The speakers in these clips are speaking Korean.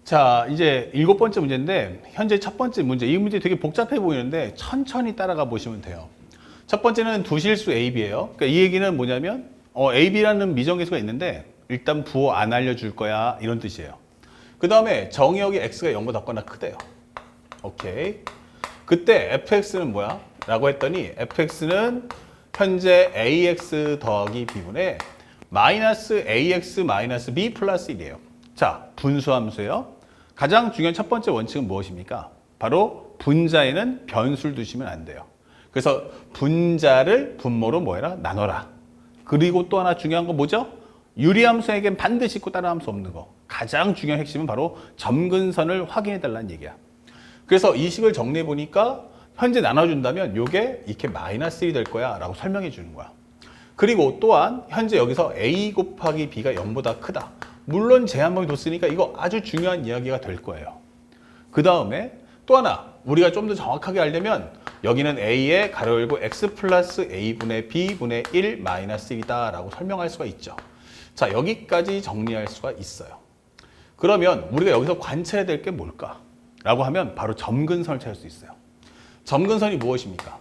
자, 이제 7번째 문제인데 현재 첫 번째 문제, 이 문제 되게 복잡해 보이는데 천천히 따라가 보시면 돼요. 첫 번째는 두실수 AB예요. 그러니까 이 얘기는 뭐냐면 AB라는 미정계수가 있는데 일단 부호 안 알려줄 거야 이런 뜻이에요. 그 다음에 정의역이 X가 0보다 작거나 크대요. 오케이. 그때 fx는 뭐야? 라고 했더니 fx는 현재 ax 더하기 b분의 마이너스 ax 마이너스 b 플러스 1이에요. 자, 분수함수예요. 가장 중요한 첫 번째 원칙은 무엇입니까? 바로 분자에는 변수를 두시면 안 돼요. 그래서 분자를 분모로 뭐 해라? 나눠라. 그리고 또 하나 중요한 건 뭐죠? 유리함수에겐 반드시 있고 다른 함수 없는 거. 가장 중요한 핵심은 바로 점근선을 확인해 달라는 얘기야. 그래서 이 식을 정리해 보니까 현재 나눠준다면 이게 이렇게 마이너스 1이 될 거야 라고 설명해 주는 거야. 그리고 또한 현재 여기서 a 곱하기 b가 0보다 크다. 물론 제한범위 뒀으니까 이거 아주 중요한 이야기가 될 거예요. 그 다음에 또 하나 우리가 좀 더 정확하게 알려면 여기는 a의 가로 열고 x 플러스 a분의 b분의 1 마이너스 1이다 라고 설명할 수가 있죠. 자, 여기까지 정리할 수가 있어요. 그러면 우리가 여기서 관찰해야 될 게 뭘까? 라고 하면 바로 점근선을 찾을 수 있어요. 점근선이 무엇입니까?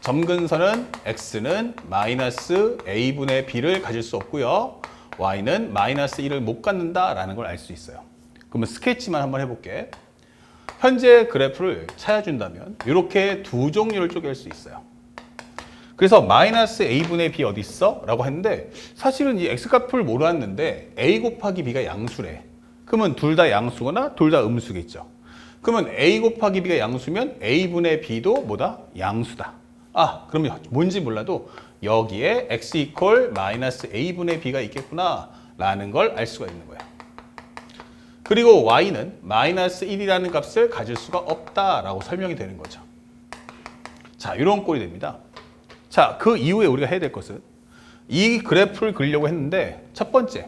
점근선은 x는 마이너스 a분의 b를 가질 수 없고요. y는 마이너스 1을 못 갖는다라는 걸 알 수 있어요. 그러면 스케치만 한번 해볼게. 현재 그래프를 찾아준다면 이렇게 두 종류를 쪼갤 수 있어요. 그래서 마이너스 a분의 b 어디 있어? 라고 했는데 사실은 이 x값을 몰랐는데 a 곱하기 b가 양수래. 그러면 둘 다 양수거나 둘 다 음수겠죠. 그러면 a 곱하기 b가 양수면 a분의 b도 뭐다? 양수다. 아, 그러면 뭔지 몰라도 여기에 x 이퀄 마이너스 a분의 b가 있겠구나 라는 걸 알 수가 있는 거야. 그리고 y는 마이너스 1이라는 값을 가질 수가 없다라고 설명이 되는 거죠. 자, 이런 꼴이 됩니다. 자, 그 이후에 우리가 해야 될 것은 이 그래프를 그리려고 했는데 첫 번째,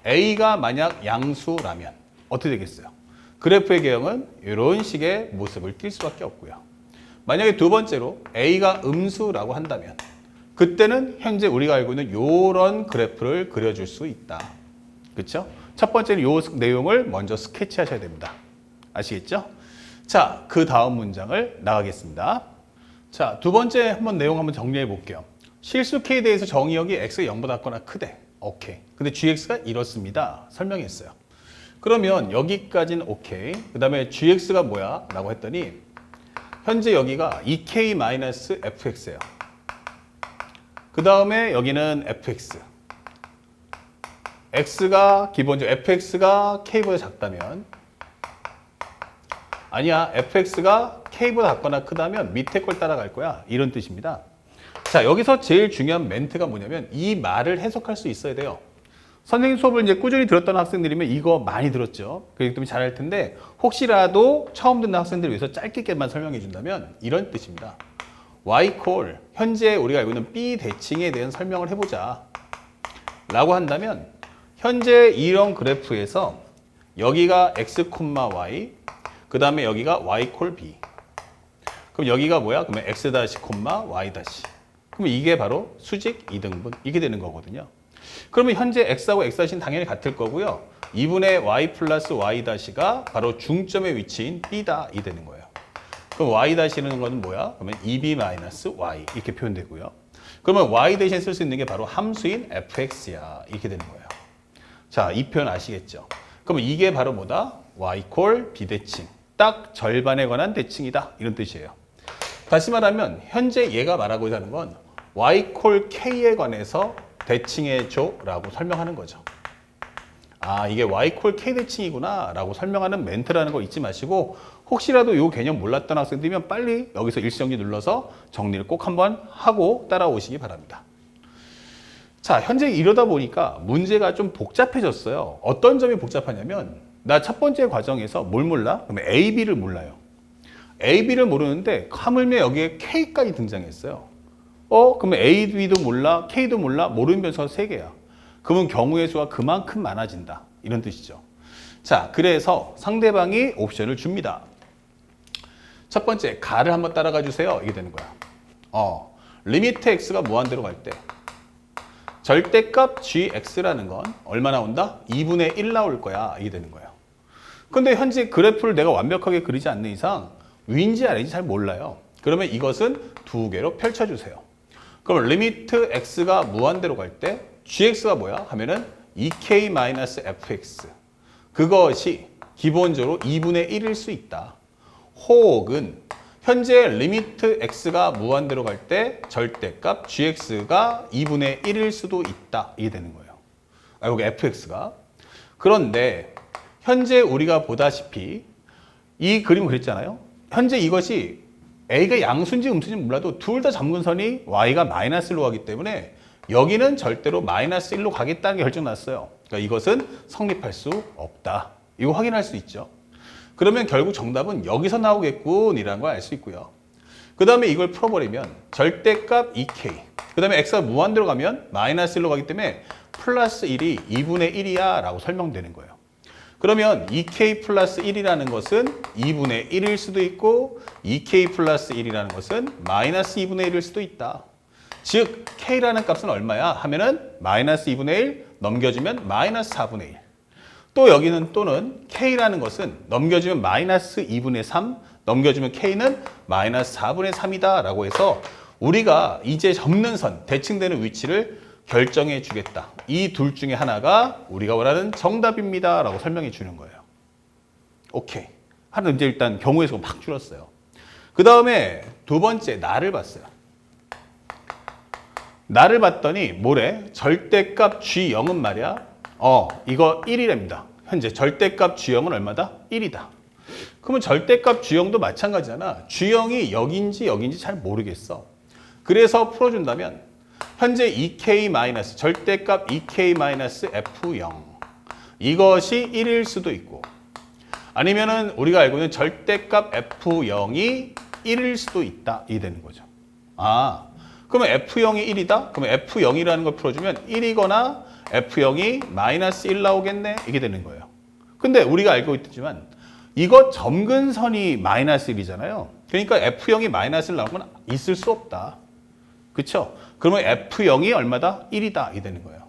a가 만약 양수라면 어떻게 되겠어요? 그래프의 개형은 이런 식의 모습을 띌 수밖에 없고요. 만약에 두 번째로 a가 음수라고 한다면 그때는 현재 우리가 알고 있는 이런 그래프를 그려줄 수 있다. 그렇죠? 첫 번째는 이 내용을 먼저 스케치하셔야 됩니다. 아시겠죠? 자, 그 다음 문장을 나가겠습니다. 자, 두 번째 한번 내용 한번 정리해 볼게요. 실수 k에 대해서 정의역이 x가 0보다 작거나 크대. 오케이. 근데 gx가 이렇습니다. 설명했어요. 그러면 여기까지는 오케이. 그 다음에 gx가 뭐야? 라고 했더니 현재 여기가 2k-fx예요. 그 다음에 여기는 fx. x가 기본적으로 fx가 k보다 작다면 아니야, fx가 k보다 작거나 크다면 밑에 걸 따라갈 거야. 이런 뜻입니다. 자, 여기서 제일 중요한 멘트가 뭐냐면 이 말을 해석할 수 있어야 돼요. 선생님 수업을 이제 꾸준히 들었던 학생들이면 이거 많이 들었죠. 그렇기 때문에 잘할 텐데 혹시라도 처음 듣는 학생들을 위해서 짧게만 설명해 준다면 이런 뜻입니다. y콜 현재 우리가 알고 있는 b 대칭에 대한 설명을 해보자 라고 한다면 현재 이런 그래프에서 여기가 x, y 그 다음에 여기가 y콜 b 그럼 여기가 뭐야? 그러면 x 다시, y 다시 그러면 이게 바로 수직 2등분 이게 되는 거거든요. 그러면 현재 x하고 x 다시는 당연히 같을 거고요. 2분의 y 플러스 y 다시가 바로 중점의 위치인 b다 이 되는 거예요. 그럼 y 다시는 건 뭐야? 그러면 2b 마이너스 y 이렇게 표현되고요. 그러면 y 대신 쓸 수 있는 게 바로 함수인 fx야 이렇게 되는 거예요. 자, 이 표현 아시겠죠? 그러면 이게 바로 뭐다? y콜 b대칭 딱 절반에 관한 대칭이다 이런 뜻이에요. 다시 말하면 현재 얘가 말하고 있는 건 y콜 k에 관해서 대칭해줘 라고 설명하는 거죠. 아, 이게 y콜 k 대칭이구나 라고 설명하는 멘트라는 거 잊지 마시고 혹시라도 이 개념 몰랐던 학생들이면 빨리 여기서 일시정지 눌러서 정리를 꼭 한번 하고 따라오시기 바랍니다. 자, 현재 이러다 보니까 문제가 좀 복잡해졌어요. 어떤 점이 복잡하냐면 나 첫 번째 과정에서 뭘 몰라? 그러면 AB를 몰라요. AB를 모르는데 하물며 여기에 K까지 등장했어요. 그러면 A, B도 몰라, K도 몰라, 모르는 변수가 3개야. 그러면 경우의 수가 그만큼 많아진다. 이런 뜻이죠. 자, 그래서 상대방이 옵션을 줍니다. 첫 번째, 가를 한번 따라가 주세요. 이게 되는 거야. 리미트 x가 무한대로 갈 때 절대값 gx라는 건 얼마 나온다? 2분의 1 나올 거야. 이게 되는 거예요. 근데 현재 그래프를 내가 완벽하게 그리지 않는 이상 위인지 아래인지 잘 몰라요. 그러면 이것은 두 개로 펼쳐주세요. 그럼 리미트 x가 무한대로 갈 때 gx가 뭐야? 하면은 2k-fx. 그것이 기본적으로 2분의 1일 수 있다. 혹은 현재 리미트 x가 무한대로 갈 때 절대값 gx가 2분의 1일 수도 있다. 이게 되는 거예요. 여기 fx가. 그런데 현재 우리가 보다시피 이 그림을 그렸잖아요. 현재 이것이 a가 양수인지 음수인지 몰라도 둘 다 점근선이 y가 마이너스 1로 가기 때문에 여기는 절대로 마이너스 1로 가겠다는 게 결정났어요. 그러니까 이것은 성립할 수 없다. 이거 확인할 수 있죠. 그러면 결국 정답은 여기서 나오겠군이라는 걸 알 수 있고요. 그 다음에 이걸 풀어버리면 절대값 2k, 그 다음에 x가 무한대로 가면 마이너스 1로 가기 때문에 플러스 1이 2분의 1이야 라고 설명되는 거예요. 그러면 2k 플러스 1이라는 것은 2분의 1일 수도 있고 2k 플러스 1이라는 것은 마이너스 2분의 1일 수도 있다. 즉 k라는 값은 얼마야? 하면은 마이너스 2분의 1 넘겨주면 마이너스 4분의 1. 또 여기는 또는 k라는 것은 넘겨주면 마이너스 2분의 3, 넘겨주면 k는 마이너스 4분의 3이다 라고 해서 우리가 이제 접는 선, 대칭되는 위치를 결정해 주겠다. 이 둘 중에 하나가 우리가 원하는 정답입니다 라고 설명해 주는 거예요. 오케이. 하나 이제 일단 경우의 수가 팍 줄었어요. 그 다음에 두 번째 나를 봤어요. 나를 봤더니 뭐래? 절대값 G0은 말이야. 이거 1이랍니다. 현재 절대값 G0은 얼마다? 1이다. 그러면 절대값 G0도 마찬가지잖아. G0이 여기인지 잘 모르겠어. 그래서 풀어준다면 현재 2K- 절대값 2K-F0 이것이 1일 수도 있고 아니면은 우리가 알고 있는 절대값 F0이 1일 수도 있다. 이 되는 거죠. 그러면 F0이 1이다? 그러면 F0이라는 걸 풀어주면 1이거나 F0이 마이너스 1 나오겠네? 이게 되는 거예요. 근데 우리가 알고 있지만 이거 점근선이 마이너스 1이잖아요. 그러니까 F0이 마이너스 1 나오는 건 있을 수 없다. 그쵸? 그러면 F0이 얼마다? 1이다. 이게 되는 거예요.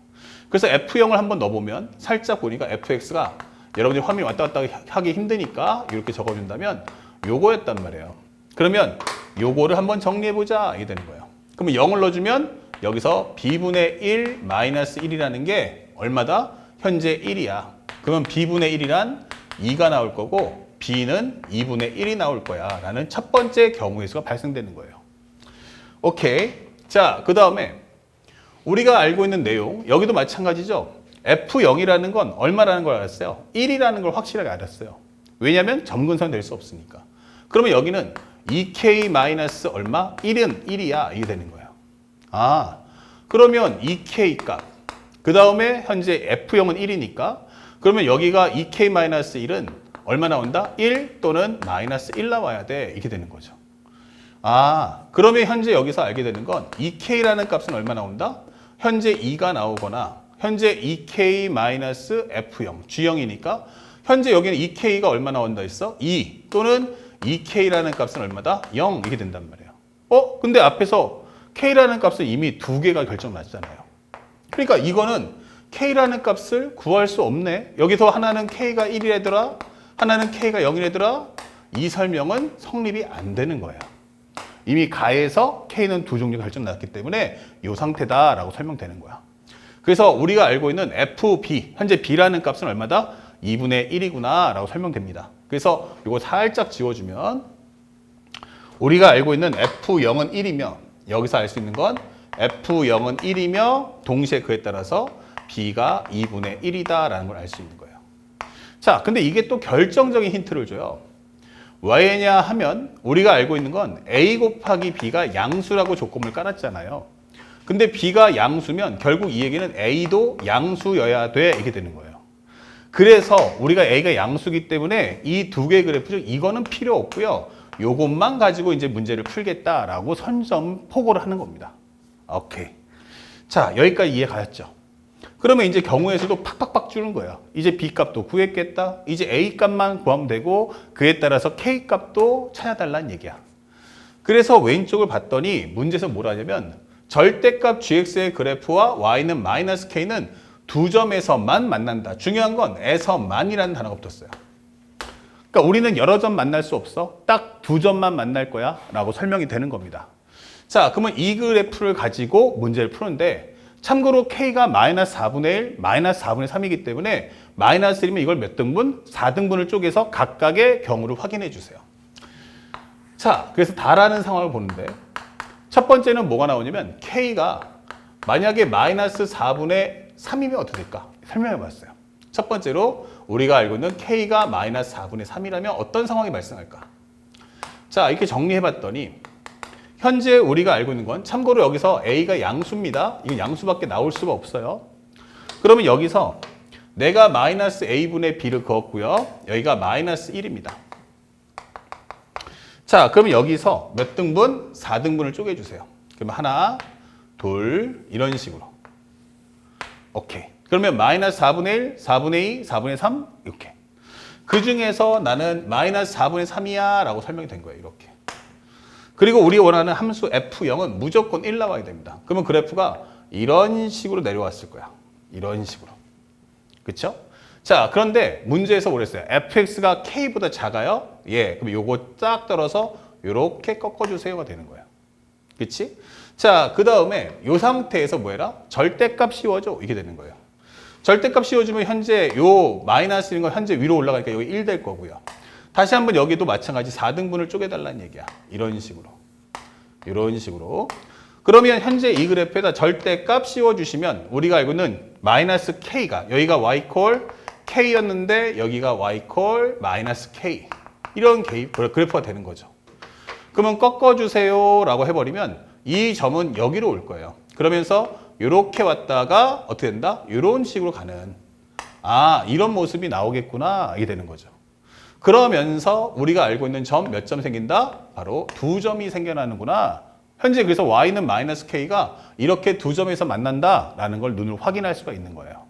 그래서 F0을 한번 넣어보면 살짝 보니까 fx가 여러분들이 화면이 왔다 갔다 하기 힘드니까 이렇게 적어준다면 요거였단 말이에요. 그러면 요거를 한번 정리해보자. 이게 되는 거예요. 그러면 0을 넣어주면 여기서 b분의 1 마이너스 1이라는 게 얼마다? 현재 1이야. 그러면 b분의 1이란 2가 나올 거고 b는 2분의 1이 나올 거야 라는 첫 번째 경우의 수가 발생되는 거예요. 오케이. 자, 그 다음에 우리가 알고 있는 내용 여기도 마찬가지죠. F0이라는 건 얼마라는 걸 알았어요? 1이라는 걸 확실하게 알았어요. 왜냐하면 점근선 될 수 없으니까. 그러면 여기는 2K 마이너스 얼마? 1은 1이야. 이게 되는 거예요. 그러면 2K 값. 그 다음에 현재 F0은 1이니까 그러면 여기가 2K 마이너스 1은 얼마 나온다? 1 또는 마이너스 1 나와야 돼. 이렇게 되는 거죠. 그러면 현재 여기서 알게 되는 건 2K라는 값은 얼마 나온다? 현재 2가 나오거나 현재 2K-F0, G0이니까 현재 여기는 2K가 얼마 나온다 했어? 2 또는 2K라는 값은 얼마다? 0 이게 된단 말이에요. 근데 앞에서 K라는 값은 이미 두 개가 결정났잖아요. 그러니까 이거는 K라는 값을 구할 수 없네. 여기서 하나는 K가 1이라더라, 하나는 K가 0이라더라. 이 설명은 성립이 안 되는 거예요. 이미 가에서 K는 두 종류 결정났기 때문에 이 상태다라고 설명되는 거야. 그래서 우리가 알고 있는 FB, 현재 B라는 값은 얼마다? 2분의 1이구나 라고 설명됩니다. 그래서 이거 살짝 지워주면 우리가 알고 있는 F0은 1이며 여기서 알 수 있는 건 F0은 1이며 동시에 그에 따라서 B가 2분의 1이다 라는 걸 알 수 있는 거예요. 자, 근데 이게 또 결정적인 힌트를 줘요. 왜냐 하면 우리가 알고 있는 건 A 곱하기 B가 양수라고 조건을 깔았잖아요. 근데 B가 양수면 결국 이 얘기는 A도 양수여야 돼 이렇게 되는 거예요. 그래서 우리가 A가 양수기 때문에 이 두 개의 그래프 중 이거는 필요 없고요. 요것만 가지고 이제 문제를 풀겠다라고 선점포고를 하는 겁니다. 오케이. 자, 여기까지 이해 가셨죠? 그러면 이제 경우의 수도 팍팍팍 주는 거예요. 이제 B 값도 구했겠다. 이제 A 값만 구하면 되고 그에 따라서 K 값도 찾아달라는 얘기야. 그래서 왼쪽을 봤더니 문제에서 뭐라 하냐면 절대값 gx의 그래프와 y는 마이너스 k는 두 점에서만 만난다. 중요한 건 에서만이라는 단어가 붙었어요. 그러니까 우리는 여러 점 만날 수 없어. 딱 두 점만 만날 거야 라고 설명이 되는 겁니다. 자, 그러면 이 그래프를 가지고 문제를 푸는데 참고로 K가 마이너스 4분의 1, 마이너스 4분의 3이기 때문에 마이너스 1이면 이걸 몇 등분? 4등분을 쪼개서 각각의 경우를 확인해 주세요. 자, 그래서 다라는 상황을 보는데 첫 번째는 뭐가 나오냐면 K가 만약에 마이너스 4분의 3이면 어떻게 될까? 설명해 봤어요. 첫 번째로 우리가 알고 있는 K가 마이너스 4분의 3이라면 어떤 상황이 발생할까? 자, 이렇게 정리해 봤더니 현재 우리가 알고 있는 건 참고로 여기서 A가 양수입니다. 이건 양수밖에 나올 수가 없어요. 그러면 여기서 내가 마이너스 A분의 B를 그었고요. 여기가 마이너스 1입니다. 자, 그러면 여기서 몇 등분? 4등분을 쪼개주세요. 그러면 하나, 둘, 이런 식으로. 오케이. 그러면 마이너스 4분의 1, 4분의 2, 4분의 3 이렇게. 그 중에서 나는 마이너스 4분의 3이야 라고 설명이 된 거예요. 이렇게. 그리고 우리 원하는 함수 F0은 무조건 1 나와야 됩니다. 그러면 그래프가 이런 식으로 내려왔을 거야. 이런 식으로. 그쵸? 자, 그런데 문제에서 뭐랬어요? fx가 k보다 작아요? 예, 그럼 요거 쫙 떨어서 요렇게 꺾어주세요가 되는 거예요. 그치? 자, 그 다음에 요 상태에서 뭐 해라? 절대값 씌워줘. 이게 되는 거예요. 절대값 씌워주면 현재 요 마이너스인 건 현재 위로 올라가니까 여기 1 될 거고요. 다시 한번 여기도 마찬가지 4등분을 쪼개달라는 얘기야. 이런 식으로. 이런 식으로. 그러면 현재 이 그래프에다 절대값 씌워주시면 우리가 알고 있는 마이너스 k가 여기가 y콜 k였는데 여기가 y콜 마이너스 k 이런 그래프가 되는 거죠. 그러면 꺾어주세요 라고 해버리면 이 점은 여기로 올 거예요. 그러면서 이렇게 왔다가 어떻게 된다? 이런 식으로 가는 이런 모습이 나오겠구나 이게 되는 거죠. 그러면서 우리가 알고 있는 점 몇 점 생긴다? 바로 두 점이 생겨나는구나. 현재 그래서 y는 마이너스 k가 이렇게 두 점에서 만난다라는 걸 눈으로 확인할 수가 있는 거예요.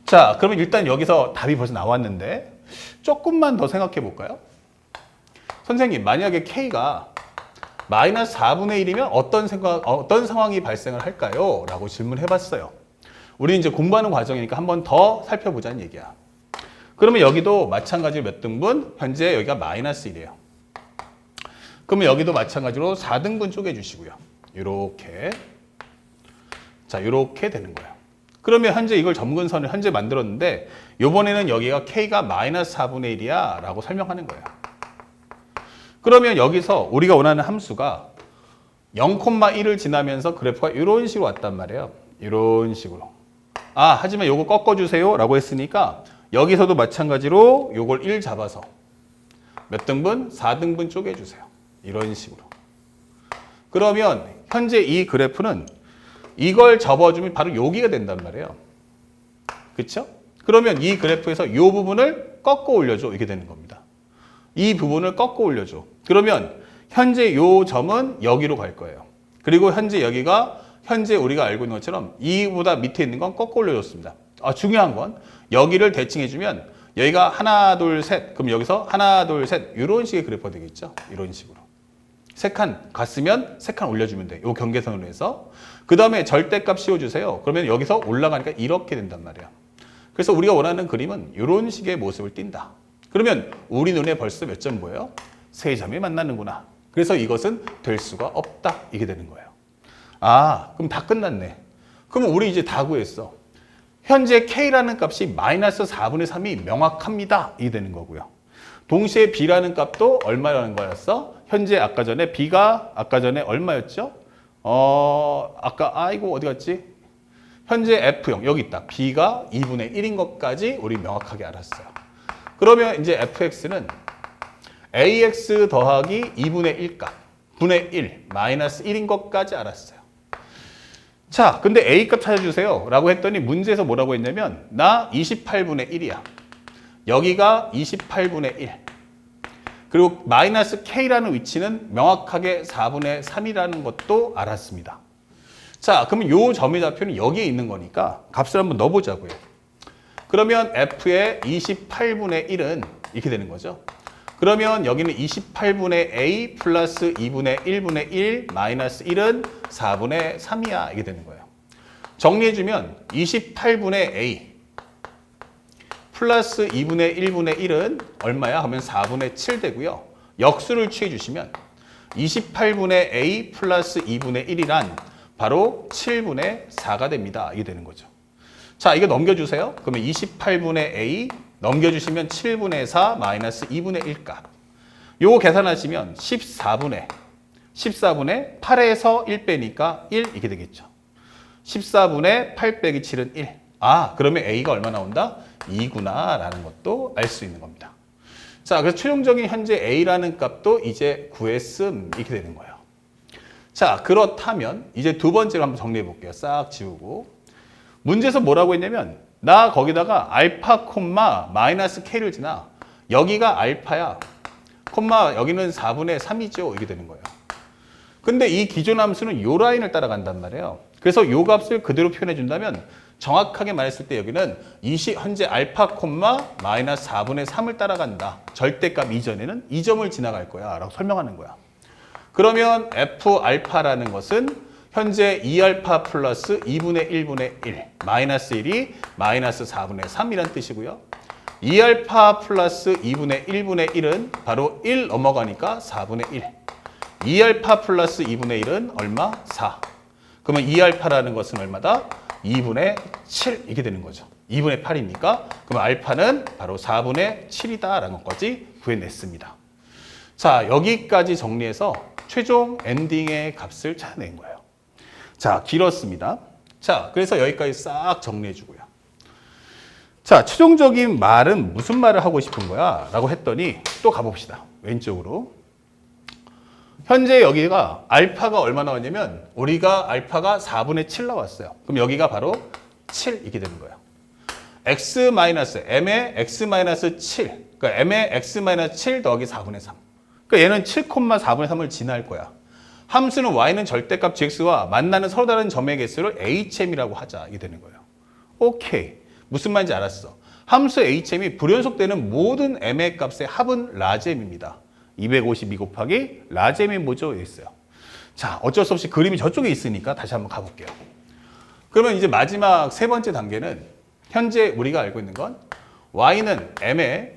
자, 그러면 일단 여기서 답이 벌써 나왔는데 조금만 더 생각해 볼까요? 선생님, 만약에 k가 마이너스 4분의 1이면 어떤 상황이 발생을 할까요? 라고 질문해 봤어요. 우리 이제 공부하는 과정이니까 한 번 더 살펴보자는 얘기야. 그러면 여기도 마찬가지로 몇 등분? 현재 여기가 마이너스 1이에요. 그러면 여기도 마찬가지로 4등분 쪼개주시고요. 이렇게. 자, 이렇게 되는 거예요. 그러면 현재 이걸 점근선을 현재 만들었는데 이번에는 여기가 k가 마이너스 4분의 1이야 라고 설명하는 거예요. 그러면 여기서 우리가 원하는 함수가 0,1을 지나면서 그래프가 이런 식으로 왔단 말이에요. 이런 식으로. 하지만 요거 꺾어주세요 라고 했으니까 여기서도 마찬가지로 요걸 1 잡아서 몇 등분? 4등분 쪼개주세요. 이런 식으로. 그러면 현재 이 그래프는 이걸 접어주면 바로 여기가 된단 말이에요. 그쵸? 그러면 이 그래프에서 이 부분을 꺾어 올려줘. 이게 되는 겁니다. 이 부분을 꺾어 올려줘. 그러면 현재 이 점은 여기로 갈 거예요. 그리고 현재 여기가 현재 우리가 알고 있는 것처럼 이보다 밑에 있는 건 꺾어 올려줬습니다. 중요한 건 여기를 대칭해주면 여기가 하나, 둘, 셋. 그럼 여기서 하나, 둘, 셋. 이런 식의 그래프가 되겠죠. 이런 식으로. 3칸 갔으면 3칸 올려주면 돼. 이 경계선으로 해서. 그 다음에 절대값 씌워주세요. 그러면 여기서 올라가니까 이렇게 된단 말이야. 그래서 우리가 원하는 그림은 이런 식의 모습을 띈다. 그러면 우리 눈에 벌써 몇 점 보여요? 3점이 만나는구나. 그래서 이것은 될 수가 없다. 이게 되는 거예요. 그럼 다 끝났네. 그러면 우리 이제 다 구했어. 현재 K라는 값이 마이너스 4분의 3이 명확합니다. 이게 되는 거고요. 동시에 B라는 값도 얼마라는 거였어? 현재 아까 전에 B가 아까 전에 얼마였죠? 아이고 어디 갔지? 현재 F0 여기 있다. B가 2분의 1인 것까지 우리 명확하게 알았어요. 그러면 이제 fx는 ax 더하기 2분의 1값 분의 1 마이너스 1인 것까지 알았어요. 자, 근데 A값 찾아주세요 라고 했더니 문제에서 뭐라고 했냐면 나 28분의 1이야. 여기가 28분의 1. 그리고 마이너스 K라는 위치는 명확하게 4분의 3이라는 것도 알았습니다. 자, 그러면 요 점의 좌표는 여기에 있는 거니까 값을 한번 넣어보자고요. 그러면 F의 28분의 1은 이렇게 되는 거죠. 그러면 여기는 28분의 A 플러스 2분의 1분의 1 마이너스 1은 4분의 3이야. 이게 되는 거예요. 정리해주면 28분의 A 플러스 2분의 1분의 1은 얼마야? 하면 4분의 7 되고요. 역수를 취해 주시면 28분의 a 플러스 2분의 1이란 바로 7분의 4가 됩니다. 이게 되는 거죠. 자, 이거 넘겨주세요. 그러면 28분의 a 넘겨주시면 7분의 4 마이너스 2분의 1 값. 요거 계산하시면 14분의 8에서 1 빼니까 1 이게 되겠죠. 14분의 8 빼기 7은 1. 아, 그러면 a가 얼마 나온다? 2구나 라는 것도 알 수 있는 겁니다. 자, 그래서 최종적인 현재 a라는 값도 이제 구했음 이렇게 되는 거예요. 자, 그렇다면 이제 두 번째로 한번 정리해 볼게요. 싹 지우고. 문제에서 뭐라고 했냐면 나 거기다가 알파 콤마 마이너스 k를 지나 여기가 알파야. 콤마 여기는 4분의 3이죠. 이게 되는 거예요. 근데 이 기존 함수는 요 라인을 따라간단 말이에요. 그래서 요 값을 그대로 표현해 준다면 정확하게 말했을 때 여기는 현재 알파 콤마 마이너스 4분의 3을 따라간다. 절대값 이전에는 이 점을 지나갈 거야 라고 설명하는 거야. 그러면 f 알파라는 것은 현재 2알파 플러스 2분의 1분의 1 마이너스 1이 마이너스 4분의 3이란 뜻이고요. 2알파 플러스 2분의 1분의 1은 바로 1 넘어가니까 4분의 1. 2알파 플러스 2분의 1은 얼마? 4. 그러면 2알파라는 것은 얼마다? 2분의 7 이렇게 되는 거죠. 2분의 8이니까 그럼 알파는 바로 4분의 7이다라는 것까지 구해냈습니다. 자, 여기까지 정리해서 최종 엔딩의 값을 찾아낸 거예요. 자, 길었습니다. 자, 그래서 여기까지 싹 정리해주고요. 자, 최종적인 말은 무슨 말을 하고 싶은 거야? 라고 했더니 또 가봅시다. 왼쪽으로. 현재 여기가 알파가 얼마 나왔냐면 우리가 알파가 4분의 7 나왔어요. 그럼 여기가 바로 7 이렇게 되는 거예요. m의 x-7. 그러니까 m의 x-7 더하기 4분의 3. 그러니까 얘는 7,4분의 3을 지날 거야. 함수는 y는 절대값 gx와 만나는 서로 다른 점의 개수를 hm이라고 하자. 이게 되는 거예요. 오케이. 무슨 말인지 알았어. 함수 hm이 불연속되는 모든 m의 값의 합은 라지m입니다. 252 곱하기 라지m이 뭐죠? 여기 있어요. 자, 어쩔 수 없이 그림이 저쪽에 있으니까 다시 한번 가볼게요. 그러면 이제 마지막 세 번째 단계는 현재 우리가 알고 있는 건 y는 m의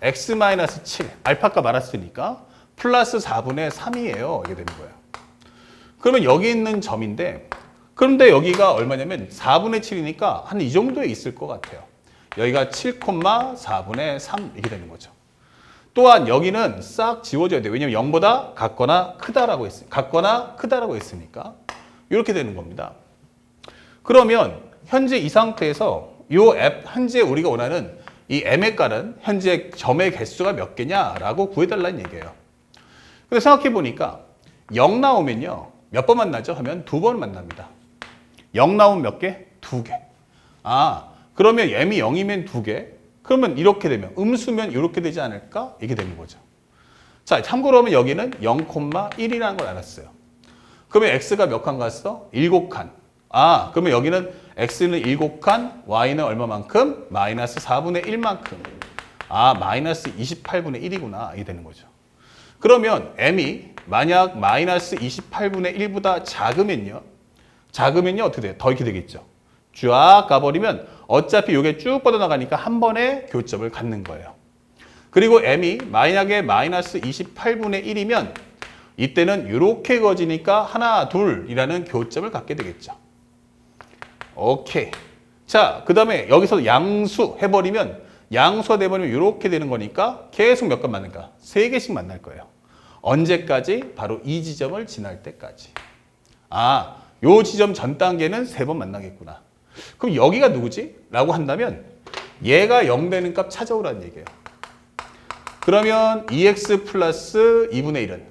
x-7, 알파값 알았으니까 플러스 4분의 3이에요. 이게 되는 거예요. 그러면 여기 있는 점인데 그런데 여기가 얼마냐면 4분의 7이니까 한 이 정도에 있을 것 같아요. 여기가 7,4분의 3 이렇게 되는 거죠. 또한 여기는 싹 지워져야 돼요. 왜냐면 0보다 같거나 크다라고 했으니까 이렇게 되는 겁니다. 그러면 현재 이 상태에서 현재 우리가 원하는 이 m의 값은 현재 점의 개수가 몇 개냐라고 구해달라는 얘기예요. 근데 생각해 보니까 0 나오면요. 몇 번 만나죠? 하면 2번 만납니다. 0 나오면 몇 개? 2개. 아, 그러면 m이 0이면 2개? 그러면 이렇게 되면 음수면 이렇게 되지 않을까? 이게 되는 거죠. 자, 참고로 하면 여기는 0,1이라는 걸 알았어요. 그러면 x가 몇 칸 갔어? 7칸. 아, 그러면 여기는 x는 7칸, y는 얼마만큼? 마이너스 4분의 1만큼. 아, 마이너스 28분의 1이구나. 이게 되는 거죠. 그러면 m이 만약 마이너스 28분의 1보다 작으면요. 어떻게 돼요? 더 이렇게 되겠죠. 쫙 가버리면 어차피 이게 쭉 뻗어나가니까 한 번에 교점을 갖는 거예요. 그리고 m이 만약에 마이너스 28분의 1이면 이때는 이렇게 그어지니까 하나, 둘이라는 교점을 갖게 되겠죠. 오케이. 자, 그 다음에 여기서 양수 해버리면 양수가 돼버리면 이렇게 되는 거니까 계속 몇 번 만날까? 3개씩 만날 거예요. 언제까지? 바로 이 지점을 지날 때까지. 아, 요 지점 전 단계는 3번 만나겠구나. 그럼 여기가 누구지? 라고 한다면 얘가 0 되는 값 찾아오라는 얘기예요. 그러면 2x 플러스 2분의 1은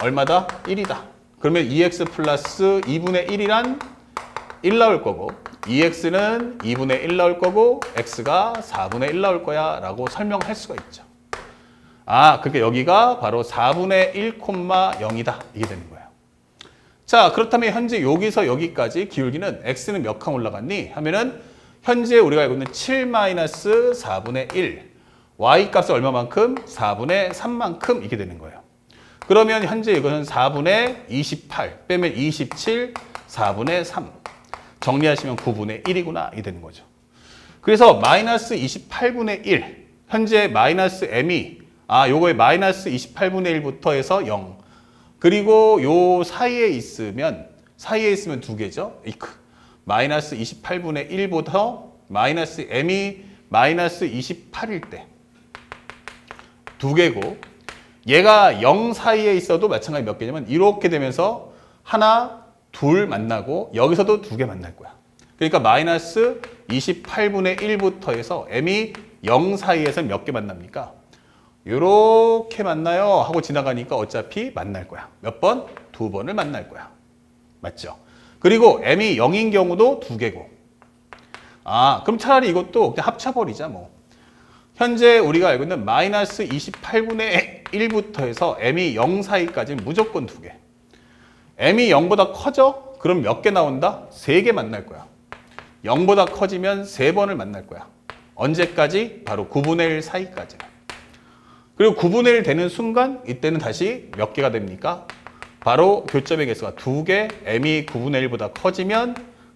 얼마다? 1이다. 그러면 2x 플러스 2분의 1이란 1 나올 거고 2x는 2분의 1 나올 거고 x가 4분의 1 나올 거야 라고 설명할 수가 있죠. 아, 그러니까 여기가 바로 4분의 1,0이다. 이게 되는 거예요. 자, 그렇다면 현재 여기서 여기까지 기울기는 x는 몇 칸 올라갔니? 하면은 현재 우리가 알고 있는 7-4분의 1 y 값이 얼마만큼? 4분의 3만큼 이게 되는 거예요. 그러면 현재 이거는 4분의 28 빼면 27 4분의 3 정리하시면 9분의 1이구나 이게 되는 거죠. 그래서 마이너스 28분의 1, 현재 마이너스 m이, 요거에 마이너스 28분의 1부터 해서 0. 그리고 요 사이에 있으면 두 개죠. 마이너스 28분의 1부터 마이너스 m이 마이너스 28일 때 두 개고, 얘가 0 사이에 있어도 마찬가지 몇 개냐면 이렇게 되면서 하나, 둘 만나고 여기서도 두 개 만날 거야. 그러니까 마이너스 28분의 1부터 해서 m이 0 사이에서 몇 개 만납니까? 요렇게 만나요 하고 지나가니까 어차피 만날 거야. 몇 번? 두 번을 만날 거야. 맞죠? 그리고 m이 0인 경우도 두 개고. 그럼 차라리 이것도 그냥 합쳐버리자 뭐. 현재 우리가 알고 있는 마이너스 28분의 1부터 해서 m이 0 사이까지는 무조건 두 개. m이 0보다 커져? 그럼 몇 개 나온다? 세 개 만날 거야. 0보다 커지면 세 번을 만날 거야. 언제까지? 바로 9분의 1 사이까지. 그리고 9분의 1 되는 순간 이때는 다시 몇 개가 됩니까? 바로 교점의 개수가 두 개, m이 9분의 1보다 커지면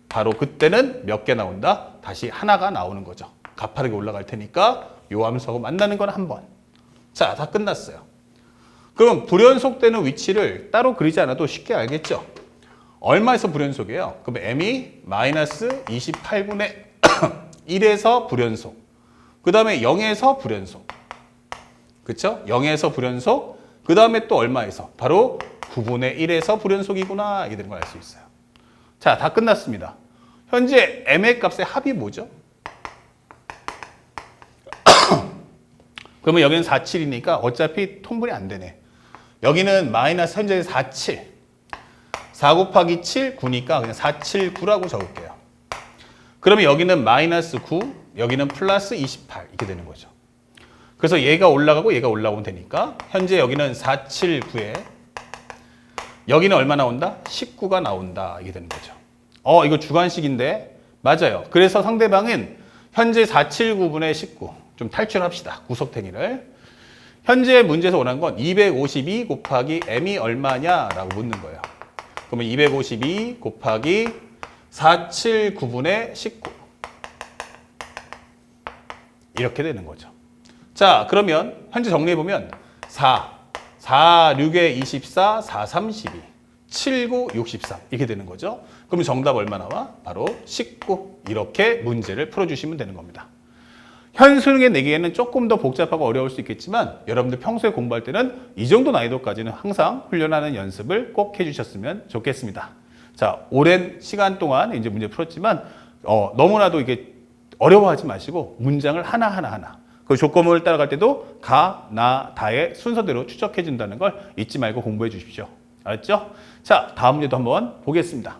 바로 그때는 몇 개 나온다? 다시 하나가 나오는 거죠. 가파르게 올라갈 테니까 요 함수하고 만나는 건 한 번. 자, 다 끝났어요. 그럼 불연속되는 위치를 따로 그리지 않아도 쉽게 알겠죠? 얼마에서 불연속이에요? 그럼 m이 마이너스 28분의 1에서 불연속. 그 다음에 0에서 불연속. 그쵸? 0에서 불연속. 그 다음에 또 얼마에서? 바로 9분의 1에서 불연속이구나. 이게 되는 걸 알 수 있어요. 자, 다 끝났습니다. 현재 m의 값의 합이 뭐죠? 그러면 여기는 47이니까 어차피 통분이 안 되네. 여기는 마이너스 현재 47. 4 곱하기 7, 9니까 그냥 479라고 적을게요. 그러면 여기는 마이너스 9, 여기는 플러스 28 이렇게 되는 거죠. 그래서 얘가 올라가고 얘가 올라오면 되니까 현재 여기는 479에 여기는 얼마 나온다? 19가 나온다. 이게 되는 거죠. 이거 주관식인데 맞아요. 그래서 상대방은 현재 479분의 19 좀 탈출합시다. 구석탱이를. 현재 문제에서 원하는 건 252 곱하기 m이 얼마냐라고 묻는 거예요. 그러면 252 곱하기 479분의 19 이렇게 되는 거죠. 자, 그러면 현재 정리해보면 4, 6에 24, 4, 32, 7, 9, 63 이렇게 되는 거죠. 그럼 정답 얼마 나와? 바로 19 이렇게 문제를 풀어주시면 되는 겁니다. 현수능에 내기에는 조금 더 복잡하고 어려울 수 있겠지만 여러분들 평소에 공부할 때는 이 정도 난이도까지는 항상 훈련하는 연습을 꼭 해주셨으면 좋겠습니다. 자, 오랜 시간 동안 이제 문제 풀었지만 너무나도 이게 어려워하지 마시고 문장을 하나 그 조건문을 따라갈 때도 가, 나, 다의 순서대로 추적해 준다는 걸 잊지 말고 공부해 주십시오. 알았죠? 자, 다음 문제도 한번 보겠습니다.